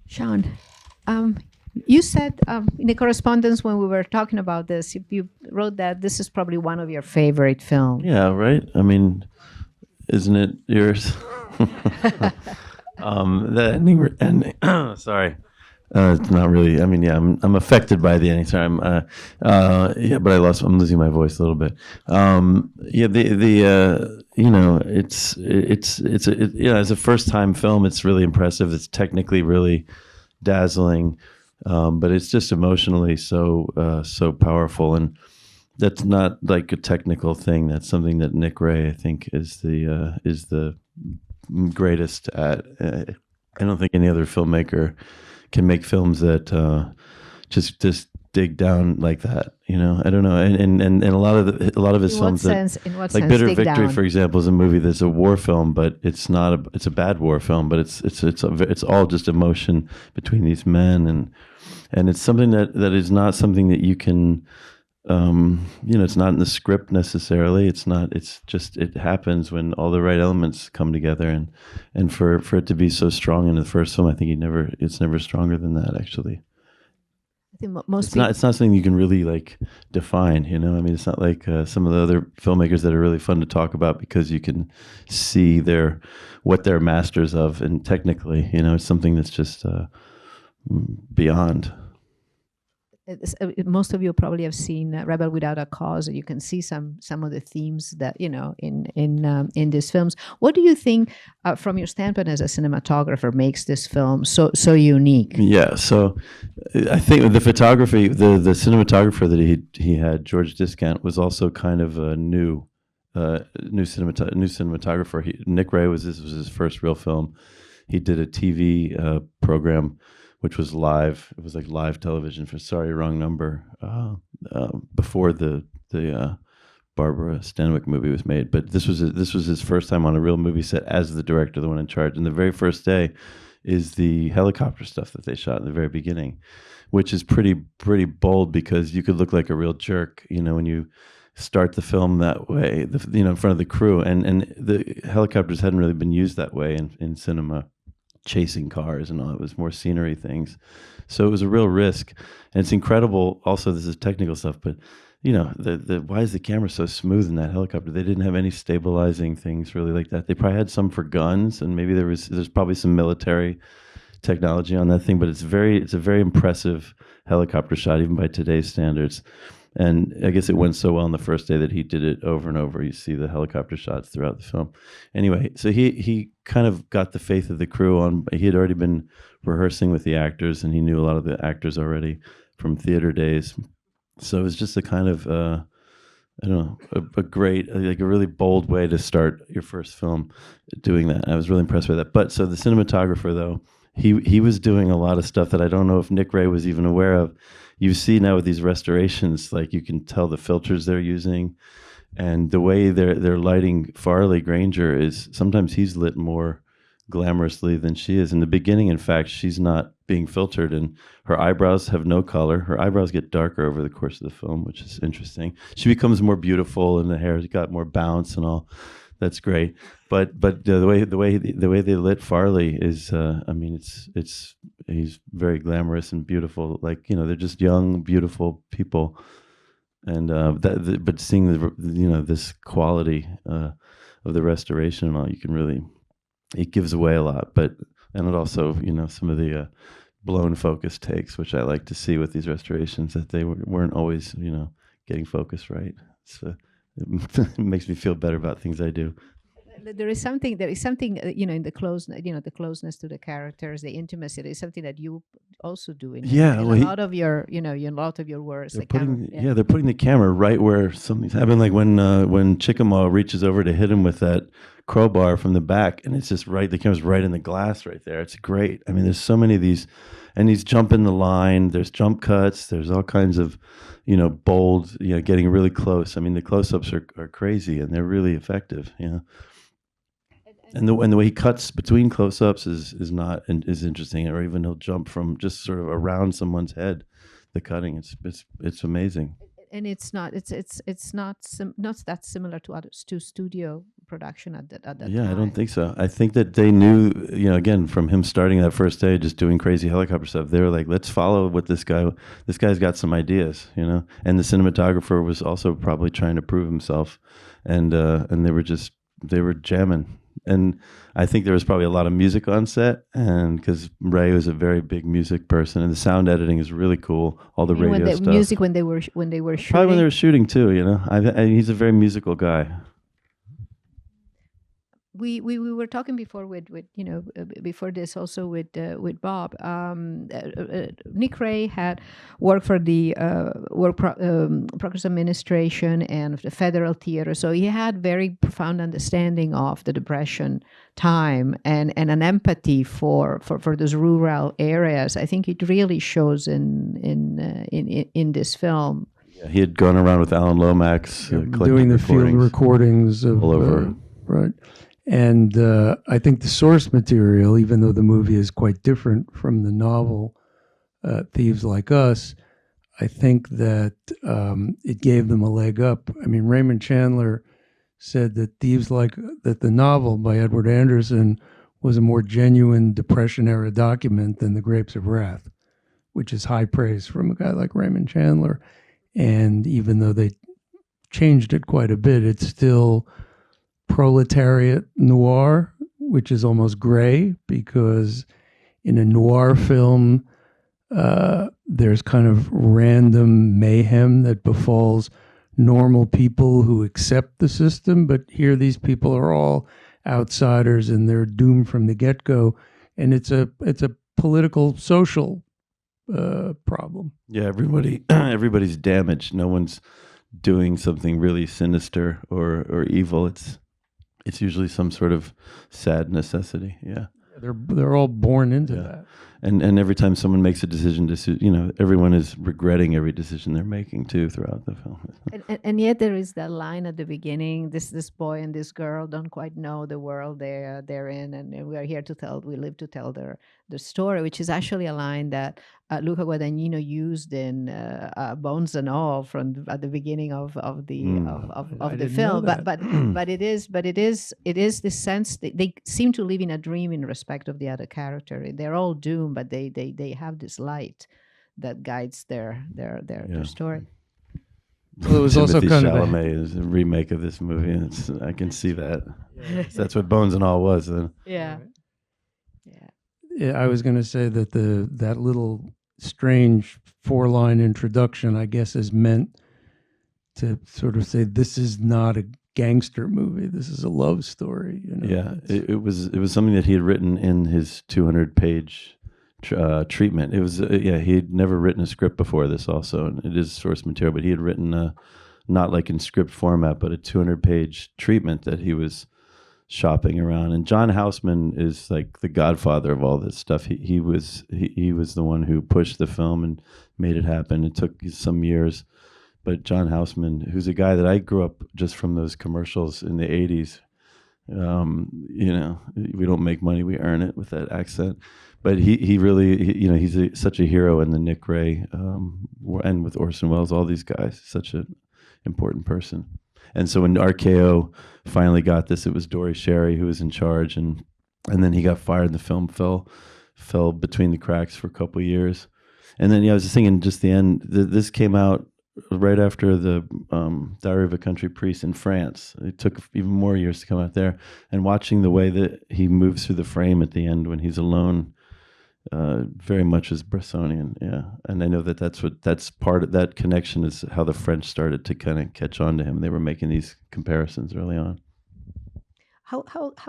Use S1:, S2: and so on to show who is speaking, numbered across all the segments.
S1: Sean, um, you said in the correspondence when we were talking about this, you wrote that this is probably one of your favorite films.
S2: Yeah, right. I mean, isn't it yours? The ending. Sorry, it's not really. I mean, yeah, I'm affected by the ending. Sorry, yeah, but I'm losing my voice a little bit. Yeah, yeah, as a first time film, it's really impressive. It's technically really dazzling, but it's just emotionally so powerful, and that's not like a technical thing. That's something that Nick Ray, I think, is the greatest at. I don't think any other filmmaker can make films that just dig down like that. You know, I don't know, and a lot of his
S1: In what
S2: films that,
S1: sense? In what
S2: like
S1: sense?
S2: Bitter
S1: Dig
S2: Victory,
S1: down.
S2: for example, is a movie that's a war film, but it's not a it's a bad war film, but it's all just emotion between these men, and it's something that is not something that you can it's not in the script necessarily. It's not. It's just it happens when all the right elements come together, and for it to be so strong in the first film, I think it's never stronger than that. Actually,
S1: I think most
S2: it's not.
S1: people.
S2: It's not something you can really like define. You know, I mean, it's not like some of the other filmmakers that are really fun to talk about because you can see what they're masters of, and technically, it's something that's just beyond.
S1: Most of you probably have seen Rebel Without a Cause. You can see some of the themes that in these films. What do you think, from your standpoint as a cinematographer, makes this film so unique?
S2: Yeah, so I think the photography, the cinematographer that he had, George Discant, was also kind of a new cinematographer. Nick Ray was his first real film. He did a TV program, which was live. It was like live television for Sorry Wrong Number, before the Barbara Stanwyck movie was made. But this was his first time on a real movie set as the director, the one in charge. And the very first day is the helicopter stuff that they shot in the very beginning, which is pretty bold because you could look like a real jerk, when you start the film that way, in front of the crew, and the helicopters hadn't really been used that way in cinema, chasing cars and all. It was more scenery things, so it was a real risk, and it's incredible. Also, this is technical stuff, but the why is the camera so smooth in that helicopter? They didn't have any stabilizing things really like that. They probably had some for guns, and maybe there's probably some military technology on that thing, but it's a very impressive helicopter shot even by today's standards. And I guess it went so well on the first day that he did it over and over. You see the helicopter shots throughout the film. Anyway, so he kind of got the faith of the crew on. He had already been rehearsing with the actors, and he knew a lot of the actors already from theater days. So it was just a kind of I don't know, a great, like a really bold way to start your first film, doing that. I was really impressed by that. But so the cinematographer, though, he was doing a lot of stuff that I don't know if Nick Ray was even aware of. You see now with these restorations, like you can tell the filters they're using, and the way they're lighting Farley Granger is sometimes he's lit more glamorously than she is. In the beginning, in fact, she's not being filtered, and her eyebrows have no color. Her eyebrows get darker over the course of the film, which is interesting. She becomes more beautiful, and the hair's got more bounce and all. That's great. But the way they lit Farley is, I mean, it's he's very glamorous and beautiful. Like, they're just young, beautiful people, and but seeing this quality of the restoration and all, you can really, it gives away a lot. But and it also, some of the blown focus takes, which I like to see with these restorations, that they weren't always getting focus right. So it makes me feel better about things I do.
S1: There is something in the closeness to the characters, the intimacy. There is something that you also do
S2: Yeah,
S1: in
S2: well,
S1: a lot of your in a lot of your works, the camera. Yeah.
S2: they're putting the camera right where something's happening. Like when Chickamauga reaches over to hit him with that crowbar from the back, and it's just right. The camera's right in the glass right there. It's great. I mean, there's so many of these, and he's jumping the line. There's jump cuts. There's all kinds of, bold, getting really close. I mean, the close-ups are crazy, and they're really effective. And the way he cuts between close-ups is not is interesting. Or even he'll jump from just sort of around someone's head. The cutting, it's amazing.
S1: And it's not that similar to other studio production at that time.
S2: Yeah, I don't think so. I think that they knew, again, from him starting that first day, just doing crazy helicopter stuff, they were like, let's follow what this guy's got some ideas, and the cinematographer was also probably trying to prove himself, and they were jamming. And I think there was probably a lot of music on set, and because Ray was a very big music person, and the sound editing is really cool. All the radio stuff.
S1: Music when they were shooting.
S2: Probably when they were shooting too. He's a very musical guy.
S1: We were talking before with before this also with Bob. Nick Ray had worked for the Progress Administration and the Federal Theater, so he had very profound understanding of the Depression time and an empathy for those rural areas. I think it really shows in this film.
S2: Yeah, he had gone around with Alan Lomax
S3: doing the field recordings of
S2: all over.
S3: Right. And I think the source material, even though the movie is quite different from the novel Thieves Like Us, I think that it gave them a leg up. I mean, Raymond Chandler said that that the novel by Edward Anderson was a more genuine Depression-era document than The Grapes of Wrath, which is high praise from a guy like Raymond Chandler. And even though they changed it quite a bit, it's still proletariat noir, which is almost gray, because in a noir film, there's kind of random mayhem that befalls normal people who accept the system, but here these people are all outsiders and they're doomed from the get-go, and it's a political, social problem.
S2: Yeah, everybody's damaged. No one's doing something really sinister or evil. It's usually some sort of sad necessity. Yeah,
S3: they're all born into that.
S2: And every time someone makes a decision to, everyone is regretting every decision they're making too throughout the film.
S1: And yet there is that line at the beginning: this boy and this girl don't quite know the world they're in, and we are here we live to tell their story, which is actually a line that Luca Guadagnino used in Bones and All at the beginning of the film. But it is this sense that they seem to live in a dream in respect of the other character. They're all doomed, but they have this light that guides their story.
S3: Well, it was also kind of
S2: Chalamet is a remake of this movie, and I can see that. Yeah. That's what Bones and All was.
S1: Yeah.
S3: Yeah, I was going to say that that little strange 4-line introduction, I guess, is meant to sort of say this is not a gangster movie. This is a love story.
S2: Yeah, it was something that he had written in his 200-page treatment. It was he had never written a script before this. Also, and it is source material, but he had written not like in script format, but a 200-page treatment that he was shopping around. And John Houseman is like the godfather of all this stuff. He was the one who pushed the film and made it happen. It took some years, but John Houseman, who's a guy that I grew up just from those commercials in the 80s. We don't make money, we earn it, with that accent. But he really, he's such a hero in the Nick Ray, and with Orson Welles, all these guys, such an important person. And so when RKO finally got this, it was Dory Sherry who was in charge, and then he got fired, and the film fell between the cracks for a couple of years. And then I was just thinking, just the end, this came out right after the Diary of a Country Priest in France. It took even more years to come out there. And watching the way that he moves through the frame at the end when he's alone, very much is Bressonian, yeah. And I know that's part of that connection is how the French started to kind of catch on to him. They were making these comparisons early on.
S1: How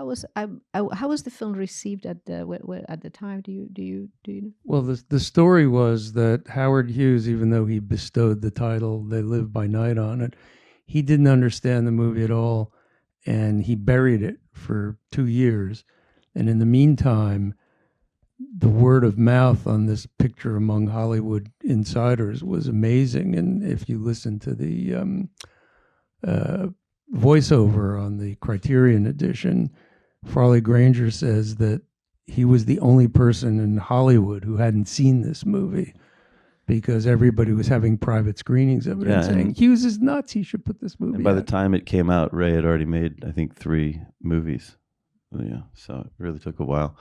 S1: was the film received at the time? Do you know?
S3: Well, the story was that Howard Hughes, even though he bestowed the title "They Live by Night" on it, he didn't understand the movie at all, and he buried it for 2 years. And in the meantime, the word of mouth on this picture among Hollywood insiders was amazing. And if you listen to the voiceover on the Criterion edition, Farley Granger says that he was the only person in Hollywood who hadn't seen this movie. because everybody was having private screenings of it and saying, Hughes is nuts, he should put this movie
S2: And by
S3: out.
S2: the time it came out, Ray had already made, I think, 3 movies. Yeah, so it really took a while.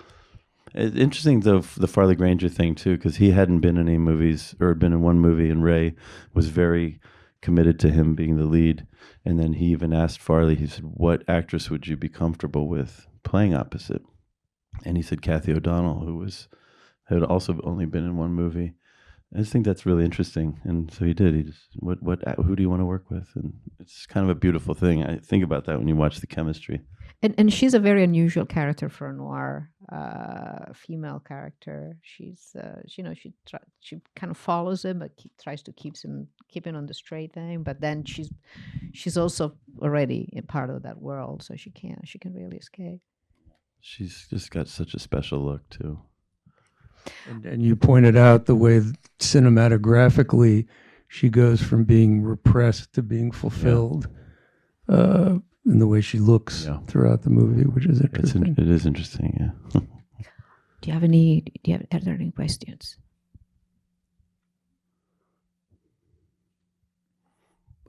S2: It's interesting, though, the Farley Granger thing, too, because he hadn't been in any movies, or had been in one movie, and Ray was very committed to him being the lead. And then he even asked Farley, he said, what actress would you be comfortable with playing opposite? And he said Kathy O'Donnell, who had also only been in one movie. I just think that's really interesting, and so he did. He just, who do you want to work with? And it's kind of a beautiful thing. I think about that when you watch the chemistry.
S1: And she's a very unusual character for a noir female character. She's she kind of follows him, but tries to keep him on the straight thing. But then she's also already a part of that world, so she can really escape.
S2: She's just got such a special look too.
S3: And you pointed out the way cinematographically she goes from being repressed to being fulfilled in the way she looks throughout the movie, which is interesting.
S2: It is interesting, yeah.
S1: Are there any questions?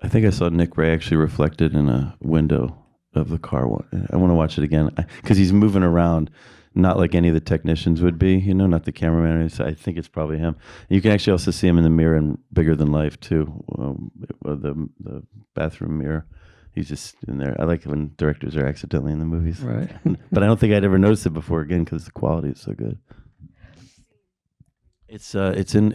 S2: I think I saw Nick Ray actually reflected in a window of the car. I want to watch it again because he's moving around. Not like any of the technicians would be, not the cameraman. So I think it's probably him. You can actually also see him in the mirror in Bigger Than Life too, the bathroom mirror. He's just in there. I like when directors are accidentally in the movies,
S3: right?
S2: But I don't think I'd ever noticed it before again because the quality is so good. It's around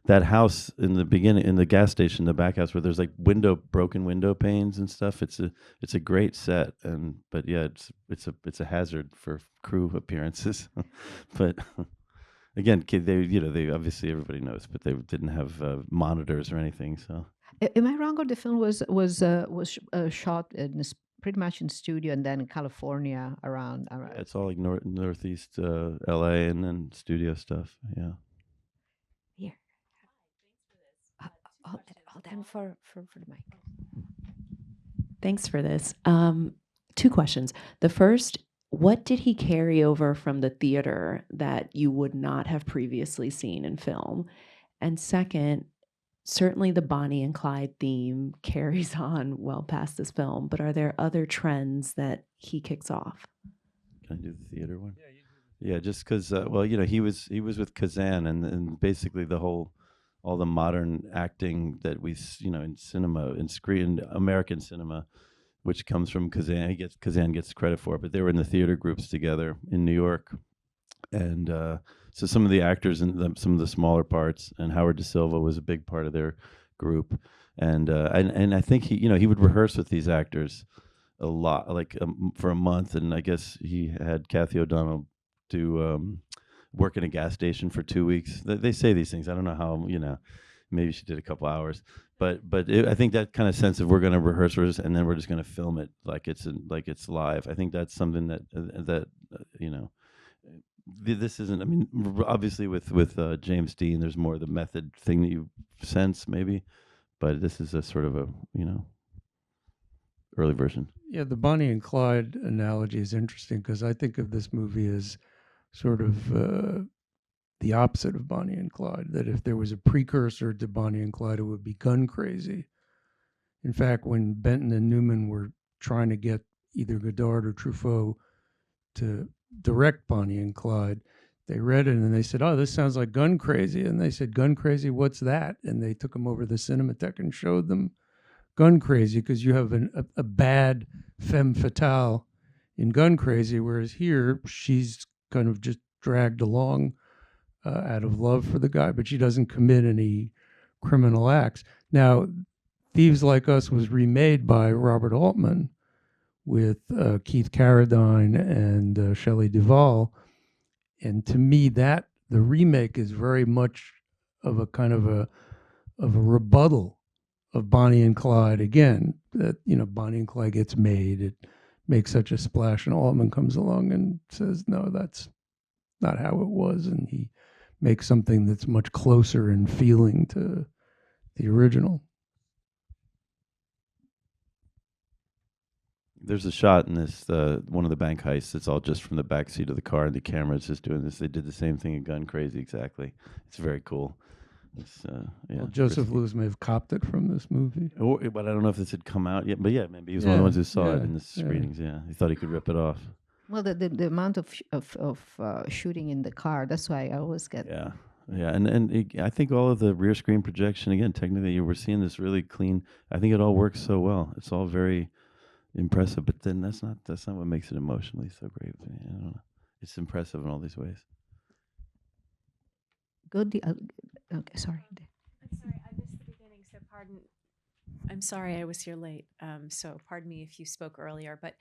S2: that house in the beginning, in the gas station, the back house where there's like broken window panes and stuff. It's a great set, but yeah, it's a hazard for crew appearances. But again, they obviously everybody knows, but they didn't have monitors or anything. So
S1: am I wrong, or the film was shot pretty much in studio and then in California around?
S2: It's all like northeast LA and then studio stuff. Yeah.
S1: Here. Hold on for the mic.
S4: Thanks for this. 2 questions. The first, what did he carry over from the theater that you would not have previously seen in film? And second, certainly the Bonnie and Clyde theme carries on well past this film, but are there other trends that he kicks off?
S2: Can I do the theater one? Yeah, just because, he was with Kazan, and basically all the modern acting that we, in cinema, in screen, American cinema, which comes from Kazan. Kazan gets credit for it, but they were in the theater groups together in New York. And so some of the actors in some of the smaller parts, and Howard Da Silva was a big part of their group. And I think he would rehearse with these actors a lot, like for a month. And I guess he had Kathy O'Donnell do work in a gas station for 2 weeks. They say these things. I don't know how, maybe she did a couple hours, but I think that kind of sense of we're going to rehearse and then we're just going to film it like it's live. I think that's something that this isn't. I mean, obviously with James Dean, there's more of the method thing that you sense maybe, but this is a sort of a early version.
S3: Yeah, the Bonnie and Clyde analogy is interesting because I think of this movie as sort of the opposite of Bonnie and Clyde, that if there was a precursor to Bonnie and Clyde, it would be Gun Crazy. In fact, when Benton and Newman were trying to get either Godard or Truffaut to direct Bonnie and Clyde, they read it and they said, oh, this sounds like Gun Crazy. And they said, Gun Crazy, what's that? And they took them over to the Cinematheque and showed them Gun Crazy because you have a bad femme fatale in Gun Crazy, whereas here she's kind of just dragged along out of love for the guy, but she doesn't commit any criminal acts. Now, Thieves Like Us was remade by Robert Altman with Keith Carradine and Shelley Duvall, and to me, that the remake is very much of a kind of a rebuttal of Bonnie and Clyde. Again, that Bonnie and Clyde gets made, it makes such a splash, and Altman comes along and says, no, that's not how it was, and he makes something that's much closer in feeling to the original.
S2: There's a shot in this one of the bank heists. It's all just from the back seat of the car, and the camera's just doing this. They did the same thing in Gun Crazy, exactly. It's very cool. It's, yeah,
S3: Well, Joseph
S2: risky.
S3: Lewis may have copped it from this movie.
S2: But I don't know if this had come out yet. But yeah, maybe he was one of the ones who saw it
S3: Yeah,
S2: in the screenings. Yeah, he thought he could rip it off.
S1: Well, the amount of shooting in the car, that's why I always get.
S2: Yeah, yeah, I think all of the rear screen projection again. Technically, we're seeing this really clean. I think it all works so well. It's all very impressive. But then that's not what makes it emotionally so great. I don't know. It's impressive in all these ways.
S1: Good. Okay, sorry.
S5: I'm sorry, I missed the beginning, so pardon. I'm sorry I was here late, so pardon me if you spoke earlier. But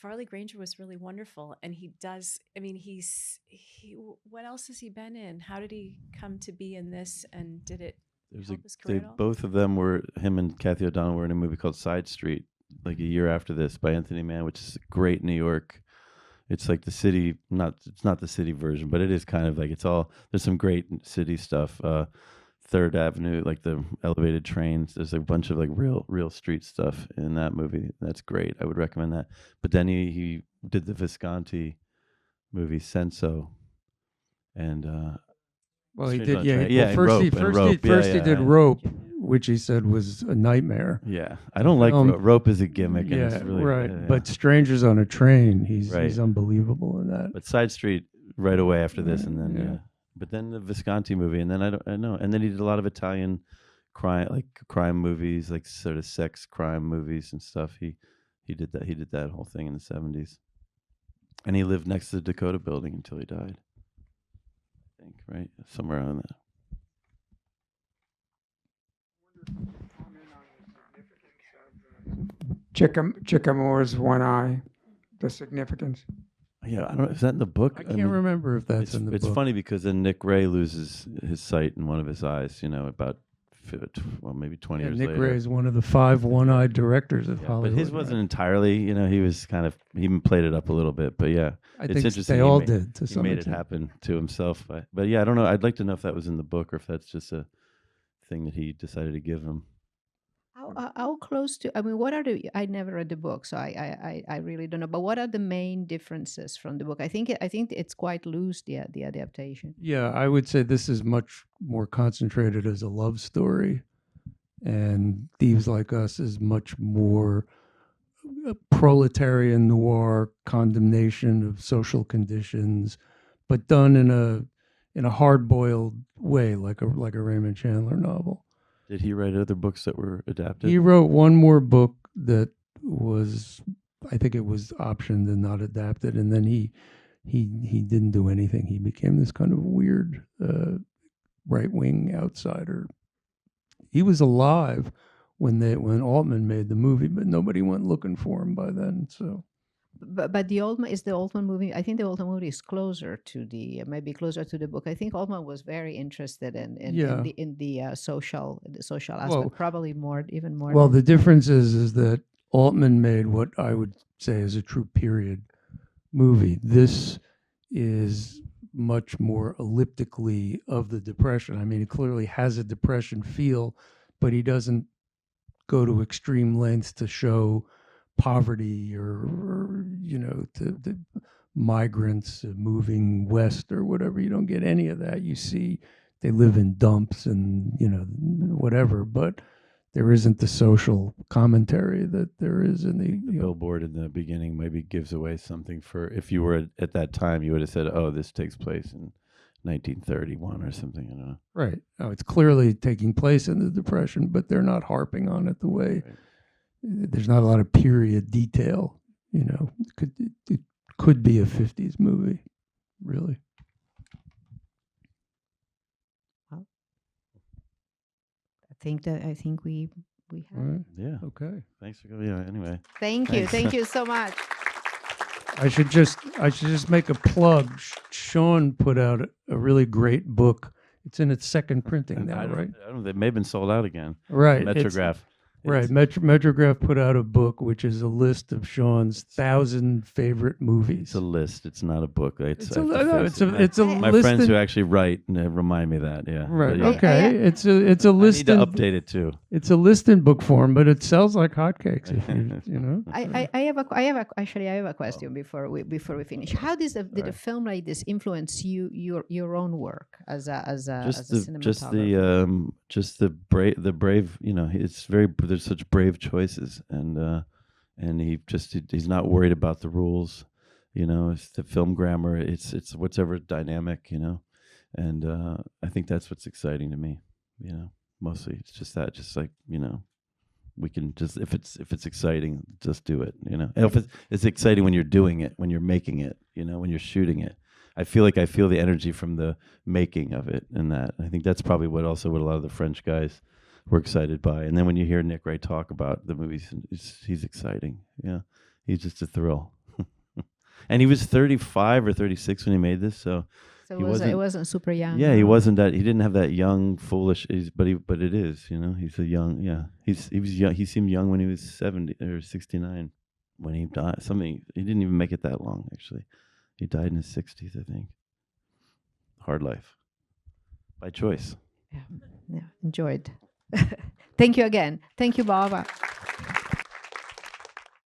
S5: Farley Granger was really wonderful, and he does. I mean, what else has he been in? How did he come to be in this? And did it help his career at all?
S2: Both of them were, him and Kathy O'Donnell were in a movie called Side Street, like a year after this, by Anthony Mann, which is great New York. It's like the city, it's not the city version, but it is kind of like, there's some great city stuff. Third Avenue, like the elevated trains. There's a bunch of like real street stuff in that movie. That's great. I would recommend that. But then he did the Visconti movie Senso, and
S3: Well, he
S2: Strangers
S3: did.
S2: on
S3: Yeah,
S2: Train. Yeah, and Rope,
S3: first he
S2: yeah,
S3: did
S2: yeah.
S3: Rope, which he said was a nightmare.
S2: yeah, I don't like Rope as a gimmick. And
S3: Yeah,
S2: it's really,
S3: right.
S2: yeah.
S3: But Strangers on a Train, he's
S2: Right.
S3: unbelievable in that.
S2: But Side Street right away after this, and then
S3: Yeah.
S2: yeah. But then the Visconti movie, and then I know, and then he did a lot of Italian crime movies, like sort of sex crime movies and stuff. He did that whole thing in the 70s, and he lived next to the Dakota Building until he died. I think right somewhere around that.
S6: Chickamore's one eye, the significance.
S2: Yeah, I don't. Is that in the book?
S3: I can't remember if that's in the book.
S2: It's funny because then Nick Ray loses his sight in one of his eyes. About maybe 20
S3: Yeah,
S2: years
S3: Nick
S2: later.
S3: Ray is one of the 5 one-eyed directors of
S2: Yeah,
S3: Hollywood.
S2: but his wasn't entirely. He was kind of, he even played it up a little bit. But yeah,
S3: I
S2: it's
S3: think
S2: interesting.
S3: they all did to
S2: He
S3: some
S2: made it
S3: extent.
S2: happen to himself. But yeah, I don't know. I'd like to know if that was in the book or if that's just a thing that he decided to give him.
S1: How close to? I mean, what are the? I never read the book, so I really don't know. But what are the main differences from the book? I think it's quite loose, the adaptation.
S3: Yeah, I would say this is much more concentrated as a love story, and Thieves Like Us is much more a proletarian noir condemnation of social conditions, but done in a hard-boiled way, like a Raymond Chandler novel.
S2: Did he write other books that were adapted?
S3: He wrote one more book that was, I think it was optioned and not adapted, and then he didn't do anything. He became this kind of weird right-wing outsider. He was alive when Altman made the movie, but nobody went looking for him by then. So,
S1: But the Altman movie. I think the Altman movie is closer to maybe closer to the book. I think Altman was very interested in the social aspect,
S3: Well,
S1: probably even more.
S3: well, the difference is that Altman made what I would say is a true period movie. This is much more elliptically of the Depression. I mean, it clearly has a Depression feel, but he doesn't go to extreme lengths to show poverty or the migrants moving west or whatever. You don't get any of that. You see they live in dumps and whatever, but there isn't the social commentary that there is in the
S2: billboard in the beginning maybe gives away something for, if you were at that time, you would have said, oh, this takes place in 1931 or something. I don't know.
S3: Right. Oh, it's clearly taking place in the Depression, but they're not harping on it the way.
S2: Right.
S3: There's not a lot of period detail. It could be a 50s movie, really.
S1: Well, I think we have.
S3: All right.
S2: Yeah.
S3: Okay.
S2: Thanks for coming. Yeah. Anyway.
S1: Thank you.
S2: Thanks.
S1: Thank you so much.
S3: I should just make a plug. Sean put out a really great book. It's in its second printing now, right?
S2: They may have been sold out again.
S3: Right.
S2: Cinematographer.
S3: Right. Metrograph put out a book, which is a list of Sean's 1,000 favorite movies.
S2: It's a list. It's not a book.
S3: It's
S2: I
S3: a,
S2: have to
S3: no,
S2: face
S3: it's a,
S2: it.
S3: it's a
S2: My
S3: list.
S2: friends
S3: in-
S2: who actually write remind me that. Yeah.
S3: Right.
S2: But yeah.
S3: Okay. It's a
S2: I
S3: list.
S2: need to
S3: in,
S2: update it too.
S3: It's a list in book form, but it sells like hotcakes. If you know.
S1: I have a question before we finish. How did a film like this influence your own work as a cinematographer?
S2: Just the brave. You know, it's there's such brave choices, and he's not worried about the rules. You know, it's the film grammar. It's whatever dynamic. You know, and I think that's what's exciting to me. You know, mostly it's just that, just like, you know, we can just, if it's exciting, just do it. You know, and if it's exciting when you're doing it, when you're making it. You know, when you're shooting it. I feel the energy from the making of it, and that I think that's probably what a lot of the French guys were excited by. And then when you hear Nick Ray talk about the movies, he's exciting. Yeah, he's just a thrill. And he was 35 or 36 when he made this, so
S1: it wasn't super young.
S2: yeah, he wasn't that. He didn't have that young, foolish. But it is. You know, he's a young. Yeah, he was young. He seemed young when he was 70 or 69 when he died. He didn't even make it that long, actually. He died in his 60s, I think. Hard life. By choice.
S1: Yeah, enjoyed. Thank you again. Thank you, Barbara.